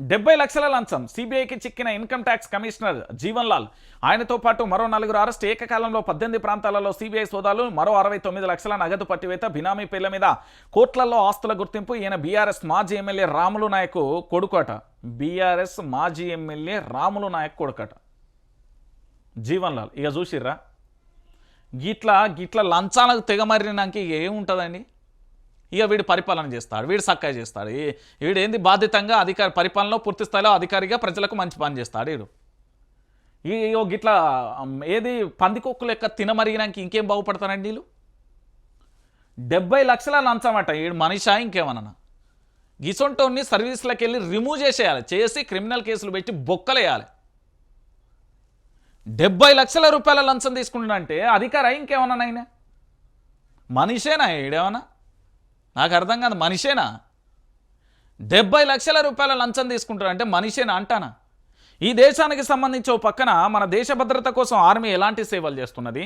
70 లక్షల లంచం సిబిఐకి చిక్కిన income tax commissioner Jeevan Lal. ఆయనతో పాటు మరో 4 అరెస్ట్. ఏకకాలంలో 18 ప్రాంతాలలో సిబిఐ సోదాలు. మరో 69 లక్షల నగదు పట్టివేత. బినామీ పేర్ల మీద కోట్లలో ఆస్తుల గుర్తింపు. ఈయన బీఆర్ఎస్ మాజీ ఎమ్మెల్యే రాములు నాయక్ కొడుకట. బీఆర్ఎస్ మాజీ ఎమ్మెల్యే రాములు నాయక్ కొడుకట జీవన్ లాల్. ఇక చూసిర్రా గిట్లా లంచాలకు తెగమరినాక ఏముంటుందండి. ఇక వీడు పరిపాలన చేస్తాడు, వీడు చక్కగా చేస్తాడు. వీడు ఏంది బాధ్యతంగా అధికారి పరిపాలనలో పూర్తి స్థాయిలో అధికారిగా ప్రజలకు మంచి పని చేస్తాడు. వీడు గిట్లా ఏది పందికొక్కు లెక్క తినమరిగినాక ఇంకేం బాగుపడతారండి వీళ్ళు. 70 లక్షల లంచమట. వీడు మనిషా ఇంకేమన్నా. గిసొంటోని సర్వీస్లోకి వెళ్ళి రిమూవ్ చేసి క్రిమినల్ కేసులు పెట్టి బొక్కలేయాలి. 70 లక్షల రూపాయల లంచం తీసుకుంటున్నంటే అధికారా ఇంకేమన్నా ఆయన మనిషేనా? ఈడేమన్నా నాకు అర్థం కాదు. మనిషేనా? 70 లక్షల రూపాయల లంచం తీసుకుంటారంటే మనిషేనా అంటానా? ఈ దేశానికి సంబంధించి ఓ పక్కన మన దేశ భద్రత కోసం ఆర్మీ ఎలాంటి సేవలు చేస్తున్నది,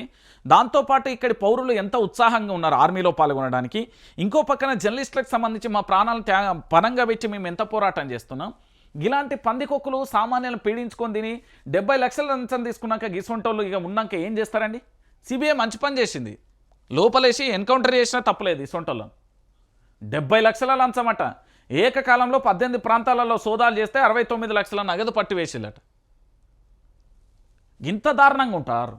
దాంతోపాటు ఇక్కడి పౌరులు ఎంత ఉత్సాహంగా ఉన్నారు ఆర్మీలో పాల్గొనడానికి. ఇంకో పక్కన జర్నలిస్టులకు సంబంధించి మా ప్రాణాలను పనంగా పెట్టి మేము ఎంత పోరాటం చేస్తున్నాం. ఇలాంటి పందికొక్కులు సామాన్యులను పీడించుకొని తిని 70 లక్షల లంచం తీసుకున్నాక గిసొంటోళ్ళు ఇక ఉన్నాక ఏం చేస్తారండి. సిబిఐ మంచి పని చేసింది, లోపలేసి ఎన్కౌంటర్ చేసినా తప్పలేదు. ఇసొంటోళ్ళను 70 లక్షల లంచమట. ఏకకాలంలో 18 ప్రాంతాలలో సోదాలు చేస్తే 69 లక్షల నగదు పట్టివేసిల్లట. ఇంత దారుణంగా ఉంటారు.